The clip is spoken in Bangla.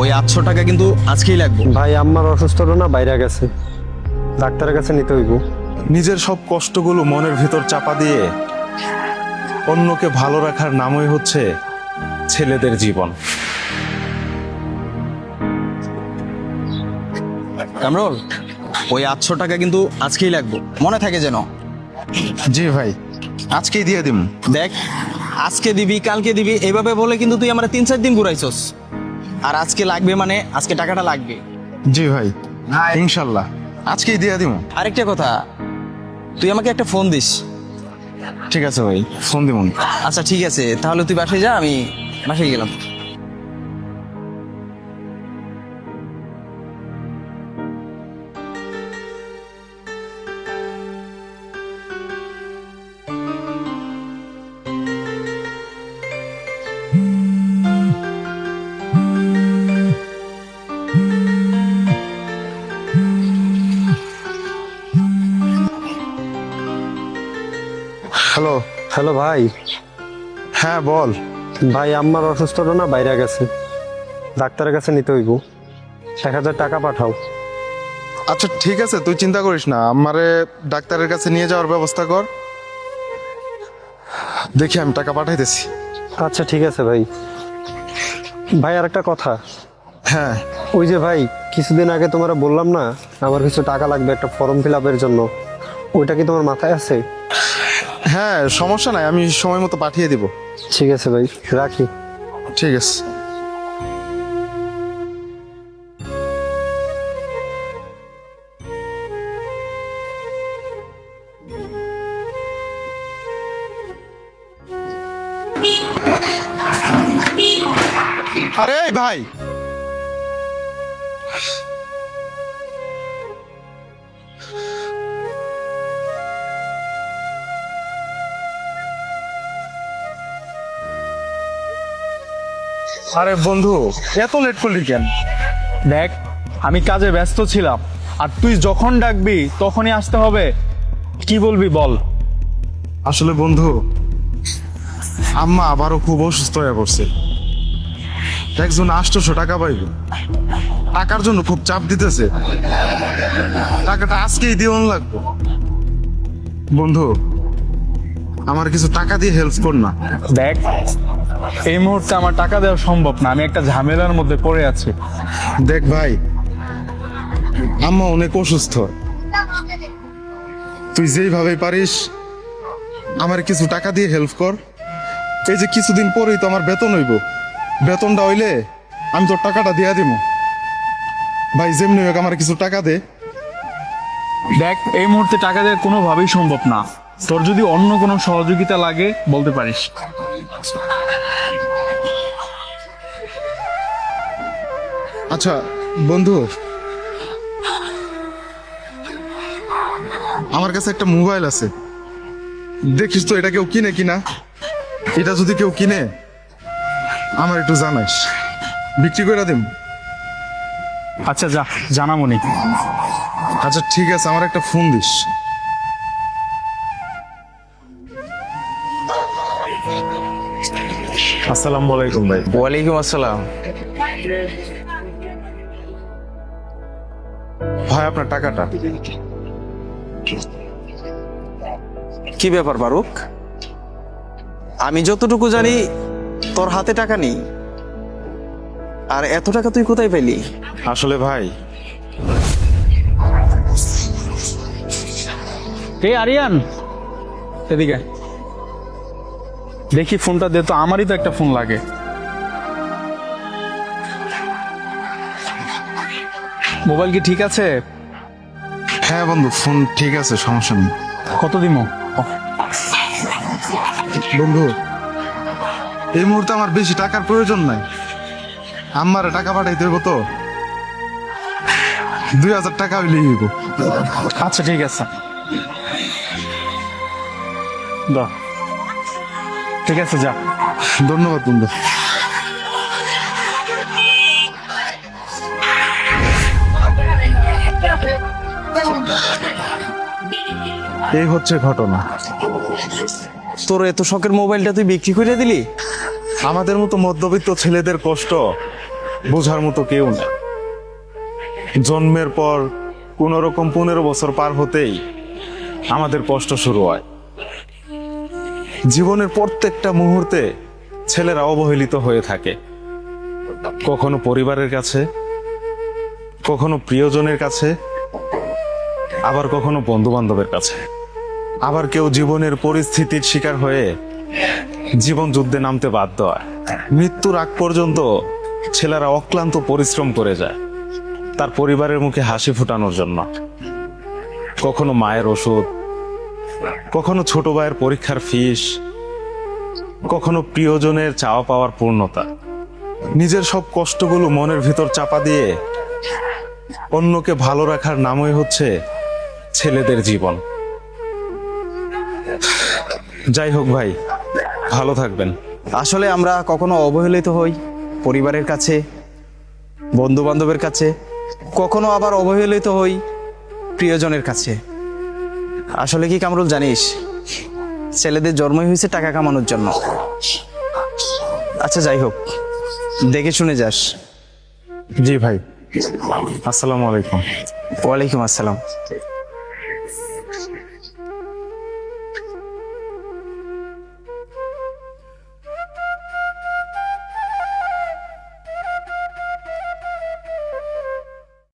ওই 800 টাকা কিন্তু আজকেই লাগবে। ভাই আম্মার অসুস্থ হলো না, বাইরে গেছে, ডাক্তারের কাছে নিতে হইব। নিজের সব কষ্টগুলো মনের ভিতর চাপা দিয়ে অন্যকে ভালো রাখার নামই হচ্ছে ছেলেদের জীবন। কামরুল, ওই 800 টাকা কিন্তু আজকেই লাগবে, মনে থাকে যেন। জি ভাই, আজকেই দিয়ে দিম। দেখ, আজকে দিবি কালকে দিবি এভাবে বলে কিন্তু তুই আমার 3-4 দিন ঘুরাইছস। আর আজকে লাগবে মানে আজকে টাকাটা লাগবে। জি ভাই, ইনশাল্লাহ আজকেই দিয়ে দিম। আরেকটা কথা, তুই আমাকে একটা ফোন দিস। ঠিক আছে ভাই, ফোন দিমুন। আচ্ছা ঠিক আছে, তাহলে তুই বাসায় যা, আমি বাসায় গেলাম। হ্যালো। হ্যালো ভাই। হ্যাঁ বল। ভাই আম্মার অসুস্থ হলো না, বাইরে গেছে, ডাক্তারের কাছে নিতে হইব। 1000 টাকা পাঠাও। আচ্ছা ঠিক আছে, তুই চিন্তা করিস না, আমারে ডাক্তারের কাছে নিয়ে যাওয়ার ব্যবস্থা কর। দেখি আমি টাকা পাঠাইতেছি। আচ্ছা ঠিক আছে ভাই। ভাই আর একটা কথা, হ্যাঁ। ওই যে ভাই কিছুদিন আগে তোমার বললাম না আমার কিছু টাকা লাগবে একটা ফর্ম ফিল আপের জন্য, ওইটা কি তোমার মাথায় আছে? হ্যাঁ সমস্যা নাই, আমি সময় মতো পাঠিয়ে দিব। ঠিক আছে ভাই, রাখি। ঠিক আছে। আরে এই ভাই, আরে বন্ধু, এত লেট করলি কেন? দেখ, আমি কাজে ব্যস্ত ছিলাম, আর তুই যখন ডাকবি তখনই আসতে হবে। কি বলবি বল। আসলে বন্ধু, আম্মা আবারও খুব অসুস্থ হয়ে পড়ছে। একজন 800 টাকা পাইবে, টাকার জন্য খুব চাপ দিতেছে। টাকাটা আজকেই দিয়ে লাগবে। বন্ধু, আমার কিছু টাকা দিয়ে হেল্প কর না। দেখ, এই মুহূর্তে আমার টাকা দেওয়া সম্ভব না, আমি একটা ঝামেলার মধ্যে পড়ে আছি। দেখ ভাই, আম্মা অনেক অসুস্থ, তুই যেইভাবে পারিস আমার কিছু টাকা দিয়ে হেল্প কর। এই যে কিছুদিন পরেই তো আমার বেতন হইব, বেতনটা হইলে আমি তোর টাকাটা দিয়ে দিব। ভাই যেমনি হোক আমার কিছু টাকা দে। দেখ, এই মুহূর্তে টাকা দেওয়া কোনোভাবেই সম্ভব না। তোর যদি অন্য কোনো সহযোগিতা লাগে বলতে পারিস। আচ্ছা বন্ধু, আমার কাছে একটা মোবাইল আছে, দেখিস তো এটা কেউ কিনে কিনা। এটা যদি কেউ কিনে আমার একটু জানাইস, বিক্রি করে দিম। আচ্ছা যা, জানামনি। আচ্ছা ঠিক আছে, আমার একটা ফোন দিস। আসসালামু আলাইকুম ভাই। ওয়ালাইকুম আসসালাম। ভাই আপনার টাকাটা। কি ব্যাপার ফারুক, আমি যতটুকু জানি তোর হাতে টাকা নেই, আর এত টাকা তুই কোথায় পেলি? আসলে ভাই, এই আরিয়ান, এদিকে দেখি ফোনটা দে তো, আমারই তো একটা ফোন লাগে। মোবাইল কি ঠিক আছে? হ্যাঁ বন্ধু, ফোন ঠিক আছে, সমস্যা নেই। কত দিমো? বন্ধু, এই মুহূর্তে আমার বেশি টাকার প্রয়োজন নাই, আমারে টাকা পাঠাইতে হইব তো 2000 টাকা হইলেই হইব। আচ্ছা ঠিক আছে, দাও। ঠিক আছে যা। ধন্যবাদ বন্ধু। এই হচ্ছে ঘটনা। তোর এত শখের মোবাইলটা তুই বিক্রি করে দিলি? আমাদের মতো মধ্যবিত্ত ছেলেদের কষ্ট বোঝার মতো কেউ নেই। জন্মের পর কোন রকম 15 বছর পার হতেই আমাদের কষ্ট শুরু হয়। জীবনের প্রত্যেকটা মুহূর্তে ছেলেরা অবহেলিত হয়ে থাকে, কখনো পরিবারের কাছে, কখনো প্রিয়জনের কাছে, আবার কখনো বন্ধু বান্ধবের কাছে। আবার কেউ জীবনের পরিস্থিতির শিকার হয়ে জীবন যুদ্ধে নামতে বাধ্য হয়। মৃত্যুর আগ পর্যন্ত ছেলেরা অক্লান্ত পরিশ্রম করে যায় তার পরিবারের মুখে হাসি ফোটানোর জন্য। কখনো মায়ের ওষুধ, কখনো ছোট ভাইয়ের পরীক্ষার ফিস, কখনো প্রিয়জনের চাওয়া পাওয়ার পূর্ণতা। নিজের সব কষ্টগুলো মনের ভিতর চাপা দিয়ে অন্যকে ভালো রাখার নামই হচ্ছে ছেলেদের জীবন। যাই হোক ভাই, ভালো থাকবেন। আসলে আমরা কখনো অবহেলিত হই পরিবারের কাছে, বন্ধু বান্ধবের কাছে, কখনো আবার অবহেলিত হই প্রিয়জনের কাছে। আসলে কি কামরুল জানিস, ছেলেদের জন্মই হয়েছে টাকা কামানোর জন্য। আচ্ছা যাই হোক, দেখে শুনে যাস। জি ভাই, আসসালামু আলাইকুম। ওয়ালাইকুম আসসালাম।